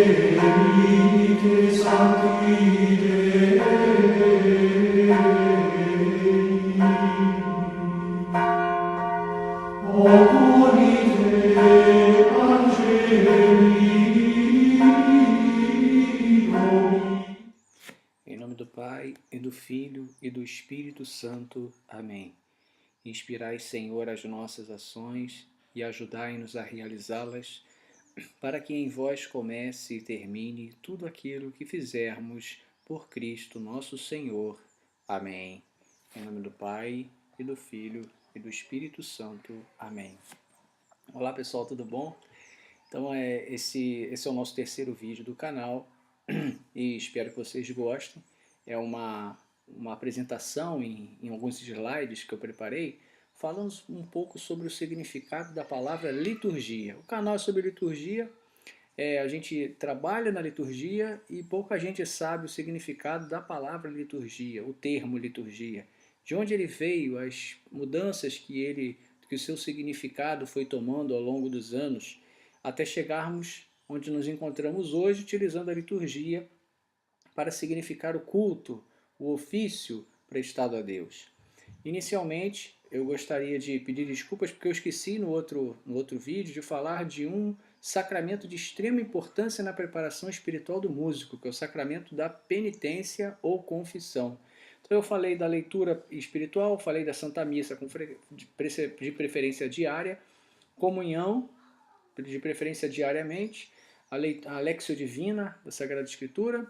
venite Sancti Dei, oporite Angeli Domini. Em nome do Pai, e do Filho, e do Espírito Santo. Amém. Inspirai, Senhor, as nossas ações e ajudai-nos a realizá-las, para que em vós comece e termine tudo aquilo que fizermos por Cristo nosso Senhor. Amém. Em nome do Pai, e do Filho, e do Espírito Santo. Amém. Olá pessoal, tudo bom? Então esse é o nosso terceiro vídeo do canal e espero que vocês gostem. É uma apresentação em alguns slides que eu preparei, falando um pouco sobre o significado da palavra liturgia. O canal é sobre liturgia, a gente trabalha na liturgia e pouca gente sabe o significado da palavra liturgia, o termo liturgia, de onde ele veio, as mudanças que o seu significado foi tomando ao longo dos anos, até chegarmos onde nos encontramos hoje, utilizando a liturgia para significar o culto, o ofício prestado a Deus. Inicialmente, eu gostaria de pedir desculpas porque eu esqueci no outro vídeo de falar de um sacramento de extrema importância na preparação espiritual do músico, que é o sacramento da penitência ou confissão. Então eu falei da leitura espiritual, falei da Santa Missa de preferência diária, comunhão de preferência diariamente, a Lexio Divina da Sagrada Escritura,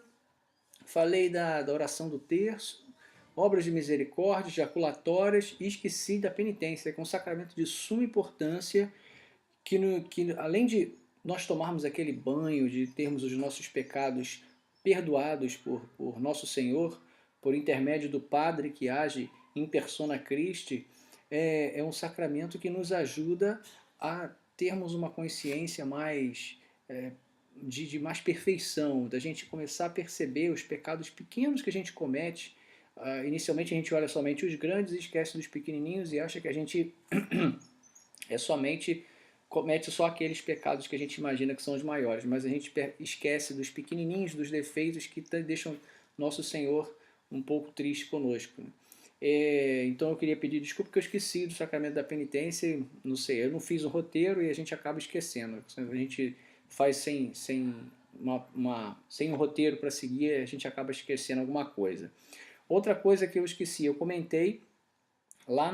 falei da oração do terço, obras de misericórdia, jaculatórias e esqueci da penitência, que é um sacramento de suma importância, que além de nós tomarmos aquele banho, de termos os nossos pecados perdoados por nosso Senhor, por intermédio do Padre que age em persona Christi, é um sacramento que nos ajuda a termos uma consciência mais de mais perfeição, da gente começar a perceber os pecados pequenos que a gente comete. Inicialmente a gente olha somente os grandes e esquece dos pequenininhos e acha que a gente comete só aqueles pecados que a gente imagina que são os maiores, mas a gente esquece dos pequenininhos, dos defeitos que deixam nosso Senhor um pouco triste conosco. Então eu queria pedir desculpa porque eu esqueci do sacramento da penitência, não sei, eu não fiz o roteiro e a gente acaba esquecendo. A gente faz sem um roteiro para seguir, a gente acaba esquecendo alguma coisa. Outra coisa que eu esqueci, eu comentei lá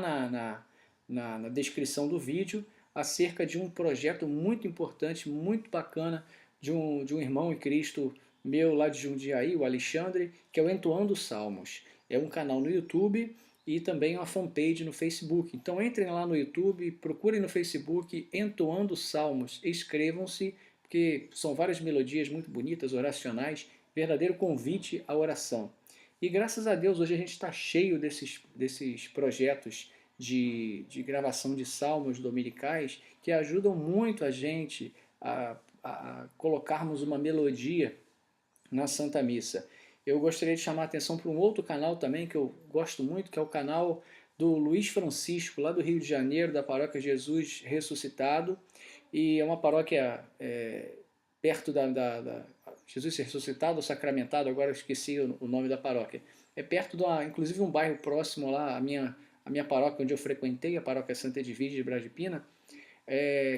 na descrição do vídeo acerca de um projeto muito importante, muito bacana, de um irmão em Cristo meu lá de Jundiaí, o Alexandre, que é o Entoando Salmos. É um canal no YouTube e também uma fanpage no Facebook. Então entrem lá no YouTube, procurem no Facebook Entoando Salmos, inscrevam-se, porque são várias melodias muito bonitas, oracionais, verdadeiro convite à oração. E graças a Deus hoje a gente está cheio desses projetos de gravação de salmos dominicais que ajudam muito a gente a colocarmos uma melodia na Santa Missa. Eu gostaria de chamar a atenção para um outro canal também que eu gosto muito, que é o canal do Luiz Francisco, lá do Rio de Janeiro, da paróquia Jesus Ressuscitado. E é uma paróquia perto da Jesus Ressuscitado, sacramentado, agora eu esqueci o nome da paróquia. É perto inclusive um bairro próximo lá, a minha paróquia onde eu frequentei, a paróquia Santa Edvige de Brasília,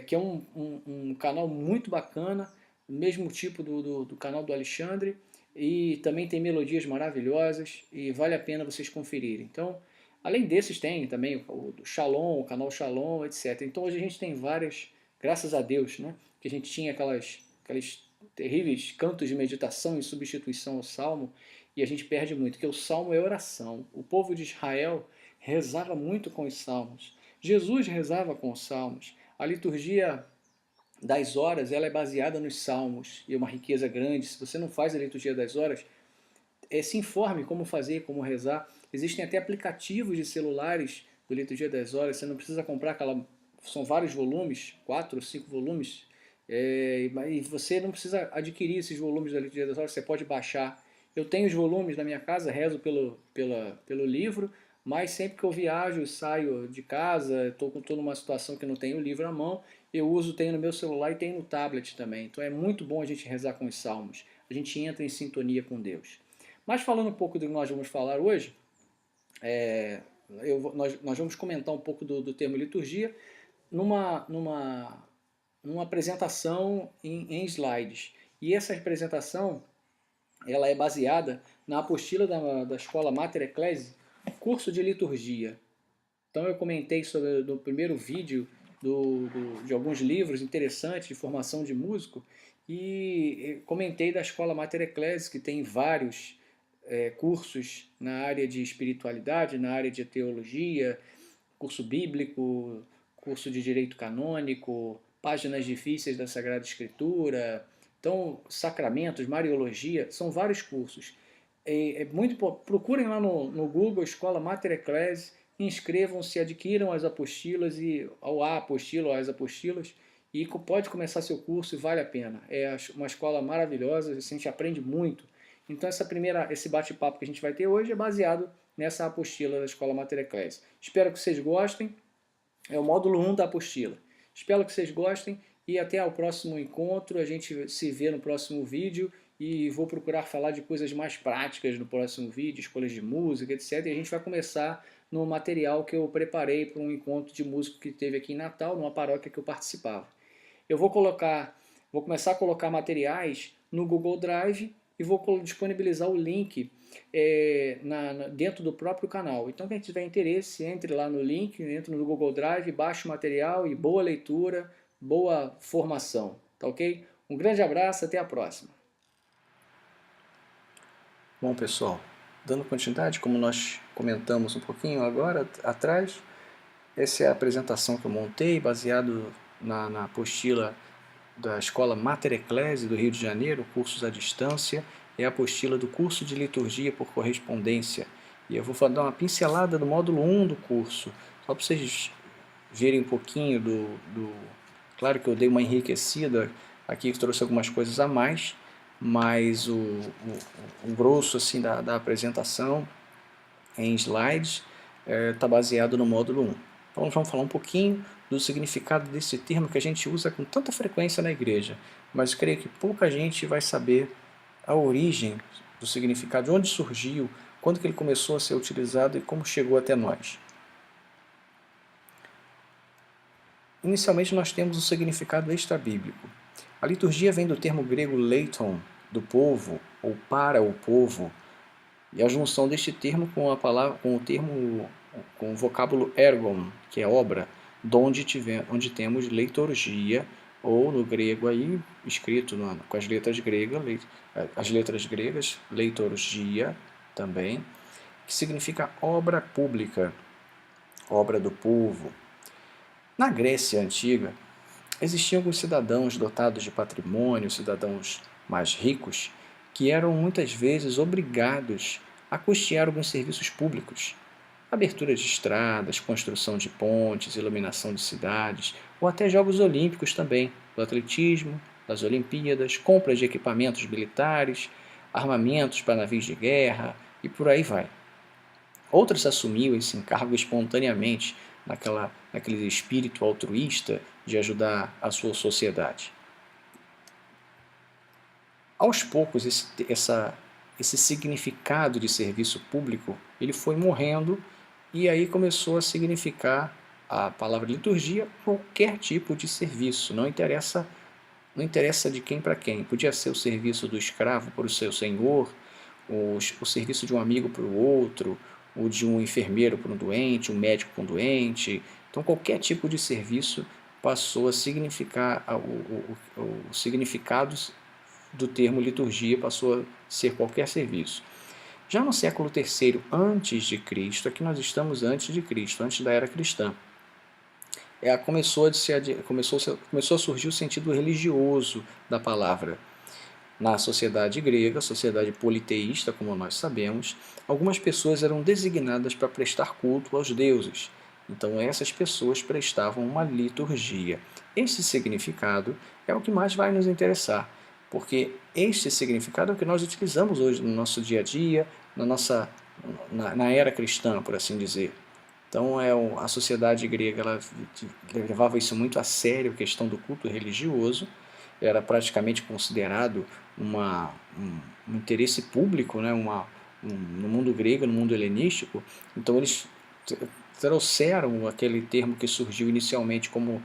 que é um canal muito bacana, mesmo tipo do canal do Alexandre, e também tem melodias maravilhosas e vale a pena vocês conferirem. Então, além desses tem também o Shalom, o canal Shalom, etc. Então hoje a gente tem várias, graças a Deus, né, que a gente tinha aqueles terríveis cantos de meditação em substituição ao Salmo, e a gente perde muito, porque o Salmo é oração. O povo de Israel rezava muito com os Salmos. Jesus rezava com os Salmos. A liturgia das horas ela é baseada nos Salmos, e é uma riqueza grande. Se você não faz a liturgia das horas, se informe como fazer, como rezar. Existem até aplicativos de celulares do Liturgia das Horas, você não precisa comprar são vários volumes, 4 ou 5 volumes, e você não precisa adquirir esses volumes da Liturgia das Horas, você pode baixar. Eu tenho os volumes na minha casa, rezo pelo livro, mas sempre que eu viajo, saio de casa, estou numa situação que não tenho o livro à mão, eu uso, tenho no meu celular e tenho no tablet também. Então é muito bom a gente rezar com os salmos. A gente entra em sintonia com Deus. Mas falando um pouco do que nós vamos falar hoje, nós vamos comentar um pouco do termo liturgia numa apresentação em slides. E essa apresentação ela é baseada na apostila da Escola Mater Ecclesiae, curso de liturgia. Então eu comentei sobre no primeiro vídeo de alguns livros interessantes de formação de músico e comentei da Escola Mater Ecclesiae, que tem vários cursos na área de espiritualidade, na área de teologia, curso bíblico, curso de direito canônico, páginas difíceis da Sagrada Escritura, então sacramentos, mariologia, são vários cursos. Procurem lá no Google Escola Mater Ecclesiae, inscrevam-se, adquiram as apostilas ou a apostila ou as apostilas e pode começar seu curso e vale a pena. É uma escola maravilhosa, a gente aprende muito. Então esse bate-papo que a gente vai ter hoje é baseado nessa apostila da Escola Mater Ecclesiae. Espero que vocês gostem. É o módulo 1 da apostila. Espero que vocês gostem e até o próximo encontro. A gente se vê no próximo vídeo e vou procurar falar de coisas mais práticas no próximo vídeo, escolhas de música, etc. E a gente vai começar no material que eu preparei para um encontro de músico que teve aqui em Natal, numa paróquia que eu participava. Eu vou começar a colocar materiais no Google Drive e vou disponibilizar o link dentro do próprio canal. Então quem tiver interesse, entre lá no link, entre no Google Drive, baixe o material e boa leitura, boa formação, tá ok? Um grande abraço, até a próxima. Bom pessoal, dando continuidade, como nós comentamos um pouquinho agora atrás, essa é a apresentação que eu montei, baseado na apostila da Escola Mater Ecclesiae do Rio de Janeiro, cursos à distância, é a apostila do curso de liturgia por correspondência. E eu vou dar uma pincelada do módulo 1 do curso, só para vocês verem um pouquinho Claro que eu dei uma enriquecida aqui, que trouxe algumas coisas a mais, mas o grosso assim, da apresentação em slides está baseado no módulo 1. Então nós vamos falar um pouquinho do significado desse termo que a gente usa com tanta frequência na igreja, mas eu creio que pouca gente vai saber a origem do significado, de onde surgiu, quando que ele começou a ser utilizado e como chegou até nós. Inicialmente nós temos o significado extra-bíblico. A liturgia vem do termo grego leiton, do povo, ou para o povo, e a junção deste termo com o vocábulo ergon, que é obra, onde temos leiturgia, ou no grego aí, escrito com as letras gregas, leiturgia também, que significa obra pública, obra do povo. Na Grécia Antiga, existiam alguns cidadãos dotados de patrimônio, cidadãos mais ricos, que eram muitas vezes obrigados a custear alguns serviços públicos, abertura de estradas, construção de pontes, iluminação de cidades, ou até Jogos Olímpicos também, do atletismo, das Olimpíadas, compras de equipamentos militares, armamentos para navios de guerra e por aí vai. Outros assumiam esse encargo espontaneamente, naquele espírito altruísta de ajudar a sua sociedade. Aos poucos, esse significado de serviço público ele foi morrendo e aí começou a significar a palavra liturgia qualquer tipo de serviço, não interessa de quem para quem. Podia ser o serviço do escravo para o seu senhor, o serviço de um amigo para o outro, ou de um enfermeiro para um doente, um médico para um doente. Então qualquer tipo de serviço passou a significar, o significado do termo liturgia passou a ser qualquer serviço. Já no século III antes de Cristo, aqui nós estamos antes de Cristo, antes da era cristã, começou a surgir o sentido religioso da palavra. Na sociedade grega, sociedade politeísta, como nós sabemos, algumas pessoas eram designadas para prestar culto aos deuses. Então essas pessoas prestavam uma liturgia. Esse significado é o que mais vai nos interessar, porque este significado é o que nós utilizamos hoje no nosso dia a dia, na era cristã, por assim dizer. Então, a sociedade grega ela levava isso muito a sério, a questão do culto religioso, era praticamente considerado um interesse público, né? No mundo grego, no mundo helenístico. Então, eles trouxeram aquele termo que surgiu inicialmente como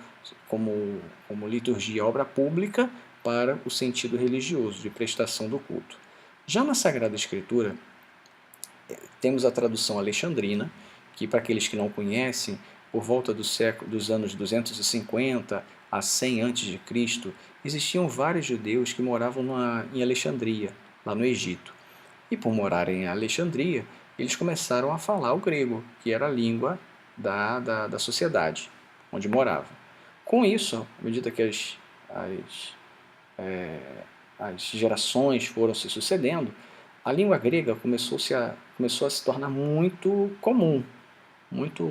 liturgia, obra pública, para o sentido religioso, de prestação do culto. Já na Sagrada Escritura, temos a tradução alexandrina, que para aqueles que não conhecem, por volta dos anos 250 a 100 a.C., existiam vários judeus que moravam em Alexandria, lá no Egito. E por morarem em Alexandria, eles começaram a falar o grego, que era a língua da sociedade onde moravam. Com isso, à medida que as gerações foram se sucedendo, a língua grega começou a se tornar muito comum, muito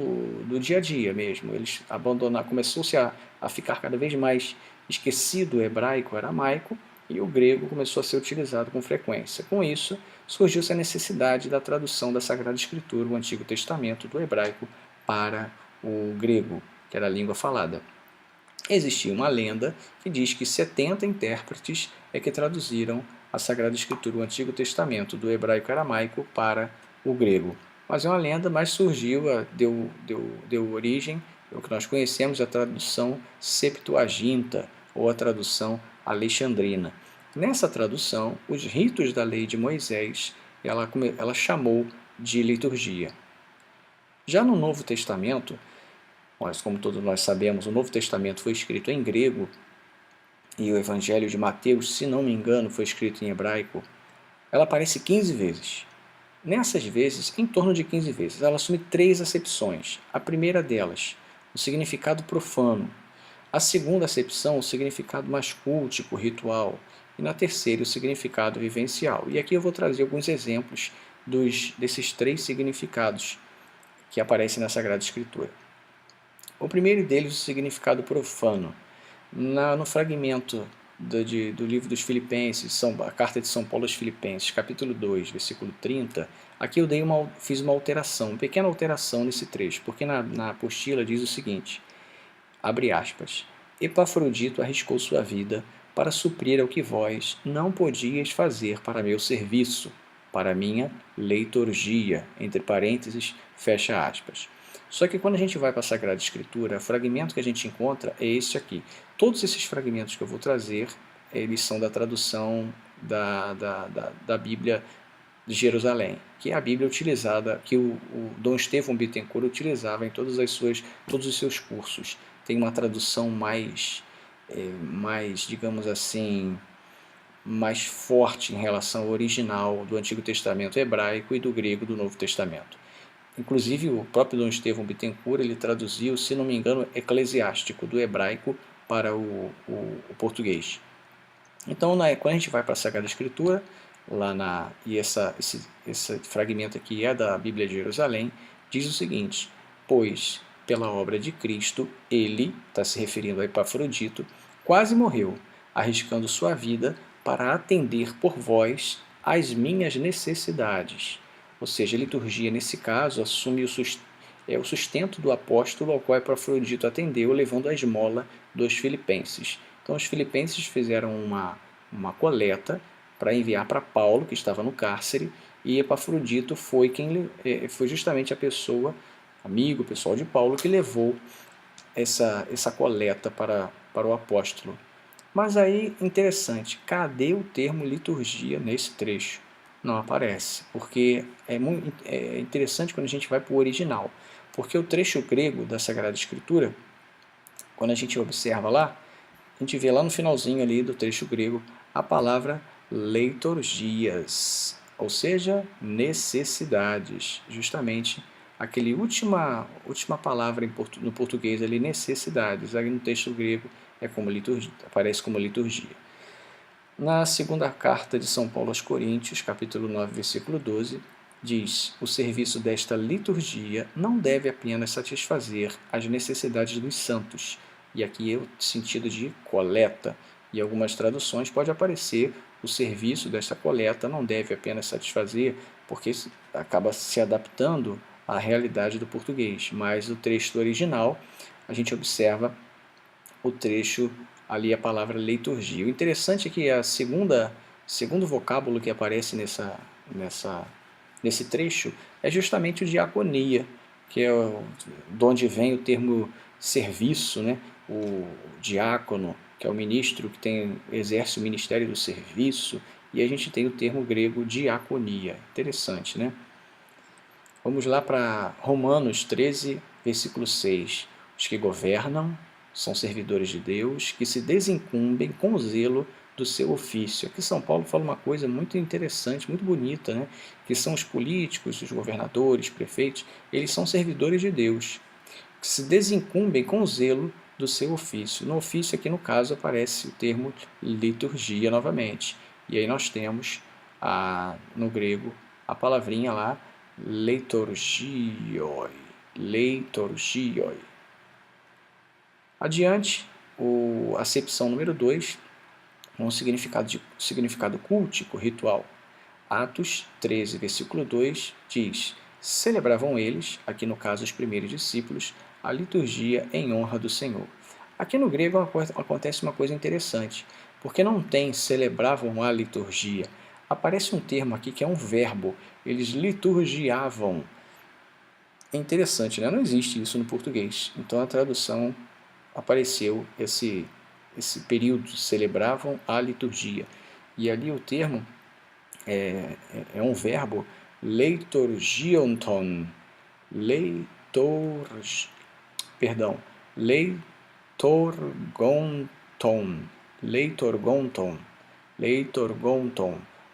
do dia a dia mesmo. Eles começou-se a ficar cada vez mais esquecido o hebraico, o aramaico, e o grego começou a ser utilizado com frequência. Com isso, surgiu-se a necessidade da tradução da Sagrada Escritura, o Antigo Testamento, do hebraico para o grego, que era a língua falada. Existia uma lenda que diz que 70 intérpretes é que traduziram a Sagrada Escritura, o Antigo Testamento, do hebraico aramaico para o grego. Mas é uma lenda, mas surgiu, deu origem ao que nós conhecemos, a tradução Septuaginta, ou a tradução alexandrina. Nessa tradução, os ritos da lei de Moisés, ela chamou de liturgia. Já no Novo Testamento, como todos nós sabemos, o Novo Testamento foi escrito em grego e o Evangelho de Mateus, se não me engano, foi escrito em hebraico. Ela aparece 15 vezes. Nessas vezes, em torno de 15 vezes, ela assume 3 acepções. A primeira delas, o significado profano. A segunda acepção, o significado mais cultico, ritual. E na terceira, o significado vivencial. E aqui eu vou trazer alguns exemplos desses 3 significados que aparecem na Sagrada Escritura. O primeiro deles, o significado profano. No fragmento do livro dos Filipenses, a carta de São Paulo aos Filipenses, capítulo 2, versículo 30, aqui eu fiz uma pequena alteração nesse trecho, porque na apostila diz o seguinte, abre aspas, Epafrodito arriscou sua vida para suprir ao que vós não podíeis fazer para meu serviço, para minha leiturgia, entre parênteses, fecha aspas. Só que quando a gente vai para a Sagrada Escritura, o fragmento que a gente encontra é este aqui. Todos esses fragmentos que eu vou trazer, eles são da tradução da Bíblia de Jerusalém, que é a Bíblia utilizada, que o Dom Estevão Bittencourt utilizava em todos os seus cursos. Tem uma tradução mais, digamos assim, mais forte em relação ao original do Antigo Testamento hebraico e do grego do Novo Testamento. Inclusive, o próprio Dom Estevão Bittencourt, ele traduziu, se não me engano, Eclesiástico, do hebraico para o português. Então, quando a gente vai para a Sagrada Escritura, esse fragmento aqui é da Bíblia de Jerusalém, diz o seguinte, pois, pela obra de Cristo, ele, está se referindo a Epafrodito, quase morreu, arriscando sua vida para atender por vós às minhas necessidades. Ou seja, a liturgia, nesse caso, assume o sustento do apóstolo ao qual Epafrodito atendeu, levando a esmola dos filipenses. Então, os filipenses fizeram uma coleta para enviar para Paulo, que estava no cárcere, e Epafrodito foi justamente a pessoa, amigo, pessoal de Paulo, que levou essa coleta para o apóstolo. Mas aí, interessante, cadê o termo liturgia nesse trecho? Não aparece, porque é interessante quando a gente vai para o original, porque o trecho grego da Sagrada Escritura, quando a gente observa lá, a gente vê lá no finalzinho ali do trecho grego a palavra leiturgias, ou seja, necessidades, justamente aquele última palavra no português ali, necessidades, aí no texto grego aparece como liturgia. Na segunda carta de São Paulo aos Coríntios, capítulo 9, versículo 12, diz, o serviço desta liturgia não deve apenas satisfazer as necessidades dos santos, e aqui é o sentido de coleta, e algumas traduções pode aparecer o serviço desta coleta não deve apenas satisfazer, porque acaba se adaptando a realidade do português, mas o trecho do original a gente observa o trecho ali, a palavra liturgia. O interessante é que segundo vocábulo que aparece nesse trecho é justamente o diaconia, que é de onde vem o termo serviço, né? O diácono, que é o ministro que exerce o ministério do serviço, e a gente tem o termo grego diaconia. Interessante, né? Vamos lá para Romanos 13, versículo 6. Os que governam são servidores de Deus, que se desincumbem com zelo do seu ofício. Aqui São Paulo fala uma coisa muito interessante, muito bonita, né? Que são os políticos, os governadores, prefeitos, eles são servidores de Deus, que se desincumbem com zelo do seu ofício. No ofício aqui no caso aparece o termo liturgia novamente. E aí nós temos no grego a palavrinha lá, leitorgioi. Leitorgioi. Adiante, a acepção número 2, um significado cultico, ritual. Atos 13, versículo 2, diz: celebravam eles, aqui no caso os primeiros discípulos, a liturgia em honra do Senhor. Aqui no grego acontece uma coisa interessante, porque não tem celebravam a liturgia. Aparece um termo aqui que é um verbo, eles liturgiavam. É interessante, né? Não existe isso no português. Então a tradução apareceu esse período, celebravam a liturgia. E ali o termo é um verbo, leitorgionton, leitorgonton,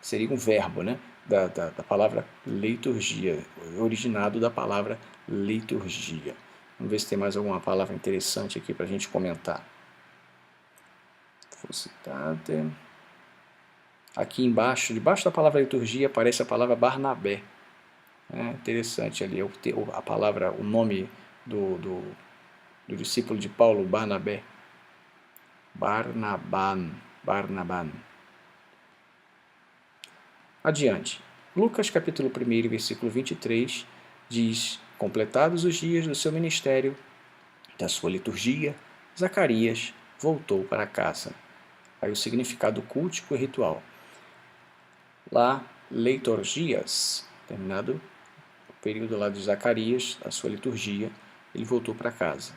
seria um verbo, né? Da palavra liturgia, originado da palavra liturgia. Vamos ver se tem mais alguma palavra interessante aqui para a gente comentar. Focitate. Aqui embaixo, debaixo da palavra liturgia, aparece a palavra Barnabé. Interessante ali, a palavra, o nome do discípulo de Paulo, Barnabé. Barnaban. Adiante. Lucas capítulo 1, versículo 23, diz: completados os dias do seu ministério, da sua liturgia, Zacarias voltou para casa. Aí o significado cultico e ritual. Lá, leitorgias, terminado o período lá de Zacarias, a sua liturgia, ele voltou para casa.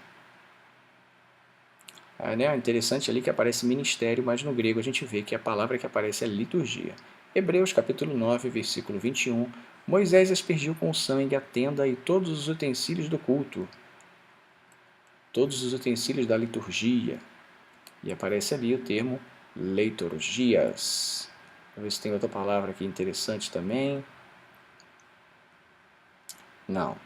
É interessante ali que aparece ministério, mas no grego a gente vê que a palavra que aparece é liturgia. Hebreus capítulo 9, versículo 21, Moisés aspergiu com sangue a tenda e todos os utensílios do culto, todos os utensílios da liturgia. E aparece ali o termo leiturgias. Vamos ver se tem outra palavra aqui interessante também. Não.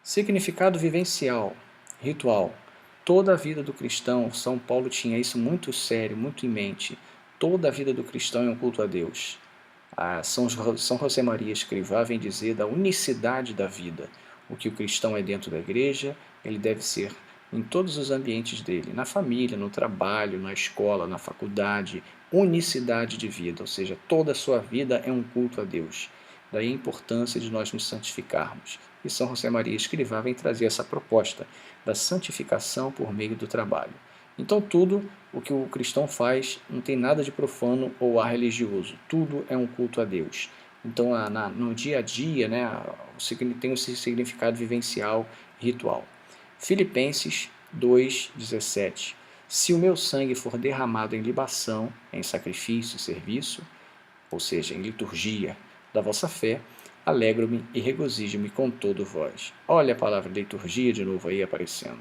Significado vivencial, ritual. Toda a vida do cristão, São Paulo tinha isso muito sério, muito em mente. Toda a vida do cristão é um culto a Deus. São José Maria Escrivá vem dizer da unicidade da vida. O que o cristão é dentro da igreja, ele deve ser em todos os ambientes dele, na família, no trabalho, na escola, na faculdade, unicidade de vida, ou seja, toda a sua vida é um culto a Deus. Daí a importância de nós nos santificarmos. E São José Maria Escrivá vem trazer essa proposta da santificação por meio do trabalho. Então tudo o que o cristão faz não tem nada de profano ou a religioso. Tudo é um culto a Deus. Então no dia a dia, né, tem esse significado vivencial, ritual. Filipenses 2,17. Se o meu sangue for derramado em libação, em sacrifício, serviço, ou seja, em liturgia da vossa fé, alegro-me e regozijo-me com todo vós. Olha a palavra liturgia de novo aí aparecendo.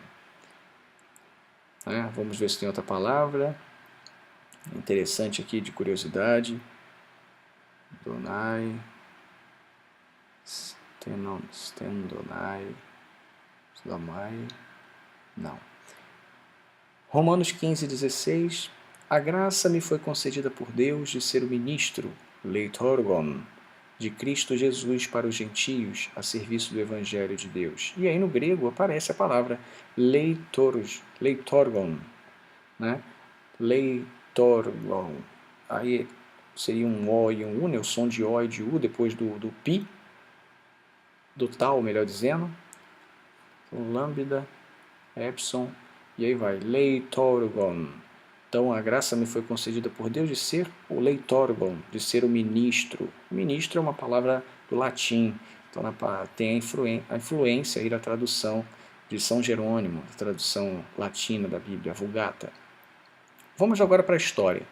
Vamos ver se tem outra palavra interessante aqui de curiosidade. Donai, stendonai, não. Romanos 15,16. A graça me foi concedida por Deus de ser o ministro, leitorgon, de Cristo Jesus para os gentios, a serviço do Evangelho de Deus. E aí no grego aparece a palavra leitorgon, né? Leitorgon. Aí seria um O e um U, né? O som de O e de U depois do pi, do tal, melhor dizendo. Então, lambda, epsilon, e aí vai, leitorgon. Então a graça me foi concedida por Deus de ser o leitorgon, de ser o ministro. O ministro é uma palavra do latim, então tem a influência aí da tradução de São Jerônimo, a tradução latina da Bíblia, a Vulgata. Vamos agora para a história.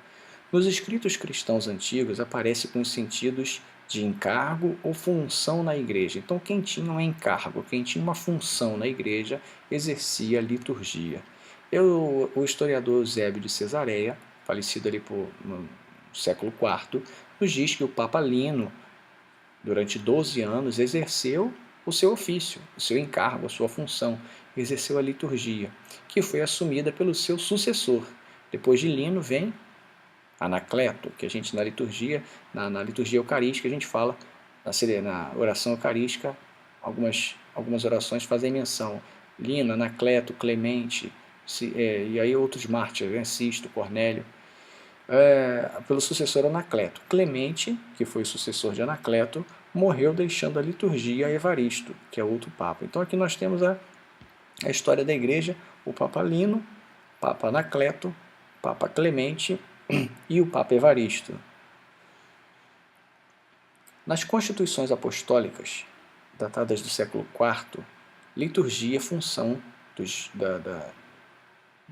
Nos escritos cristãos antigos aparece com os sentidos de encargo ou função na igreja. Então, quem tinha um encargo, quem tinha uma função na igreja, exercia a liturgia. O historiador Eusébio de Cesareia, falecido ali no século IV, nos diz que o Papa Lino, durante 12 anos, exerceu o seu ofício, o seu encargo, a sua função, exerceu a liturgia, que foi assumida pelo seu sucessor. Depois de Lino vem Anacleto, que a gente na liturgia, na liturgia eucarística, a gente fala, na oração eucarística, algumas orações fazem menção. Lino, Anacleto, Clemente, e aí outros mártires, né? Sisto, Cornélio, pelo sucessor Anacleto. Clemente, que foi o sucessor de Anacleto, morreu deixando a liturgia a Evaristo, que é outro papa. Então aqui nós temos a história da igreja, o Papa Lino, Papa Anacleto, Papa Clemente e o Papa Evaristo. Nas constituições apostólicas, datadas do século IV, liturgia é função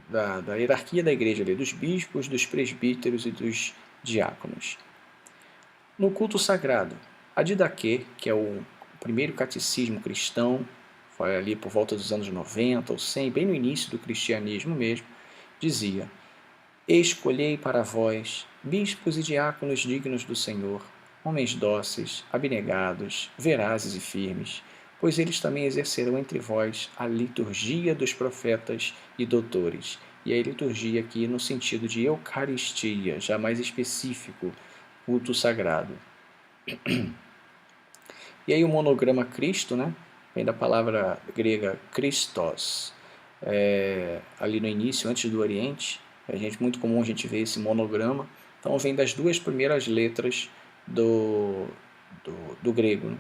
da hierarquia da igreja, dos bispos, dos presbíteros e dos diáconos. No culto sagrado, a Didaquê, que é o primeiro catecismo cristão, foi ali por volta dos anos 90 ou 100, bem no início do cristianismo mesmo, dizia: escolhei para vós bispos e diáconos dignos do Senhor, homens dóceis, abnegados, verazes e firmes, pois eles também exercerão entre vós a liturgia dos profetas e doutores. E a liturgia aqui no sentido de Eucaristia, já mais específico, culto sagrado. E aí o monograma Cristo, né, vem da palavra grega Christos, ali no início, antes do Oriente. Muito comum a gente ver esse monograma. Então vem das duas primeiras letras do grego. Né?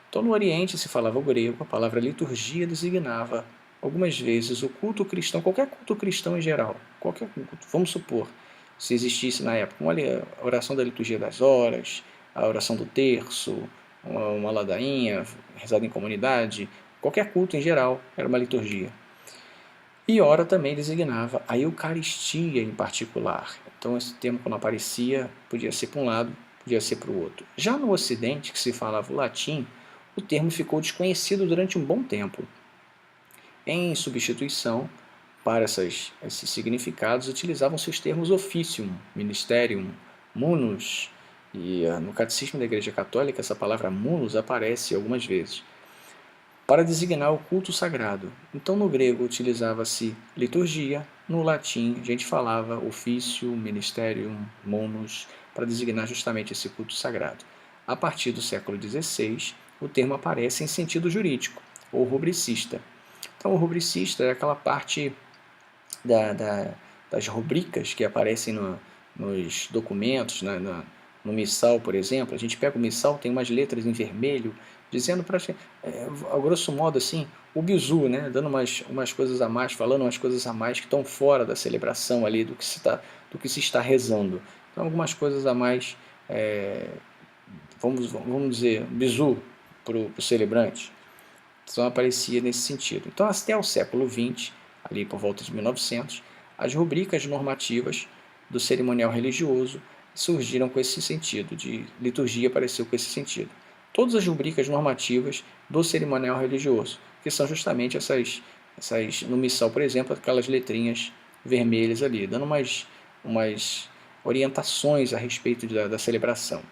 Então no Oriente se falava o grego, a palavra liturgia designava algumas vezes o culto cristão, qualquer culto cristão em geral, qualquer culto. Vamos supor, se existisse na época a oração da liturgia das horas, a oração do terço, uma ladainha rezada em comunidade, qualquer culto em geral era uma liturgia. E ora também designava a Eucaristia em particular. Então esse termo, quando aparecia, podia ser para um lado, podia ser para o outro. Já no Ocidente, que se falava o latim, o termo ficou desconhecido durante um bom tempo. Em substituição, para esses significados, utilizavam-se os termos officium, ministerium, munus, e no Catecismo da Igreja Católica essa palavra munus aparece algumas vezes, para designar o culto sagrado. Então no grego utilizava-se liturgia, no latim a gente falava ofício, ministerium, munus, para designar justamente esse culto sagrado. A partir do século XVI, o termo aparece em sentido jurídico, ou rubricista. Então o rubricista é aquela parte das rubricas que aparecem nos documentos, no missal, por exemplo. A gente pega o missal, tem umas letras em vermelho, dizendo, a grosso modo, assim, o bizu, né, dando umas coisas a mais, falando umas coisas a mais que estão fora da celebração ali, do que se está rezando. Então, algumas coisas a mais, vamos dizer, bizu para o celebrante. Então, aparecia nesse sentido. Então, até o século XX, ali por volta de 1900, as rubricas normativas do cerimonial religioso surgiram com esse sentido, de liturgia apareceu com esse sentido. Todas as rubricas normativas do cerimonial religioso, que são justamente essas no missal, por exemplo, aquelas letrinhas vermelhas ali, dando umas orientações a respeito da celebração.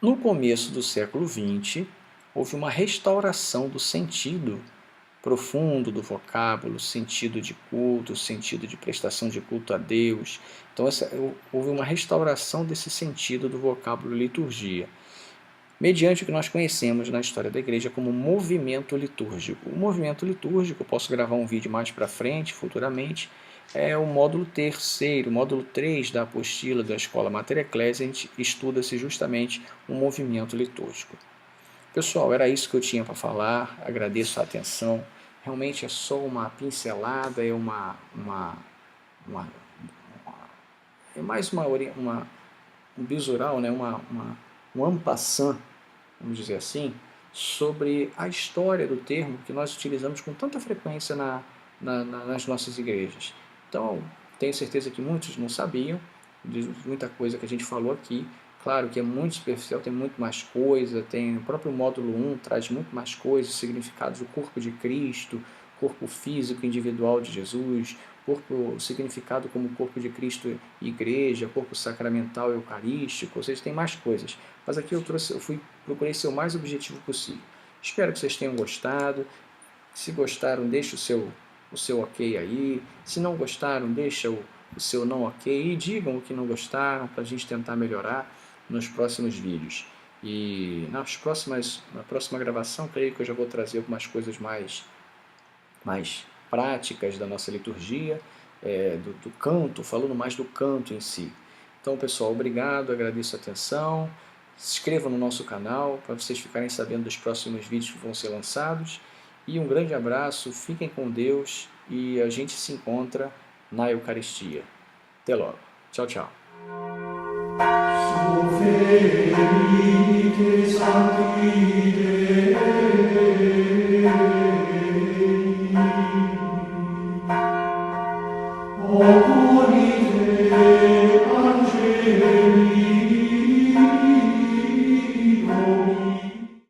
No começo do século XX, houve uma restauração do sentido profundo do vocábulo, sentido de culto, sentido de prestação de culto a Deus. Então houve uma restauração desse sentido do vocábulo liturgia. mediante o que nós conhecemos na história da igreja como movimento litúrgico. O movimento litúrgico, eu posso gravar um vídeo mais para frente, futuramente, é o módulo 3º, o módulo 3 da apostila da Escola Mater Ecclesiae, estuda-se justamente o movimento litúrgico. Pessoal, era isso que eu tinha para falar, agradeço a atenção, realmente é só uma pincelada, é é mais um bisural, né? Um en passant, vamos dizer assim, sobre a história do termo que nós utilizamos com tanta frequência nas nossas igrejas. Então, tenho certeza que muitos não sabiam de muita coisa que a gente falou aqui. Claro que é muito superficial, tem muito mais coisa, tem o próprio módulo 1 traz muito mais coisas, significados do corpo de Cristo, corpo físico individual de Jesus, corpo significado como corpo de Cristo e igreja, corpo sacramental e eucarístico, ou seja, tem mais coisas. Mas aqui eu procurei ser o mais objetivo possível. Espero que vocês tenham gostado. Se gostaram, deixe o seu ok aí. Se não gostaram, deixa o seu não ok e digam o que não gostaram para a gente tentar melhorar nos próximos vídeos. E na próxima gravação, creio que eu já vou trazer algumas coisas mais práticas da nossa liturgia, do canto, falando mais do canto em si. Então, pessoal, obrigado, agradeço a atenção. Se inscrevam no nosso canal para vocês ficarem sabendo dos próximos vídeos que vão ser lançados. E um grande abraço, fiquem com Deus e a gente se encontra na Eucaristia. Até logo. Tchau, tchau. Sofferite Sancti Dei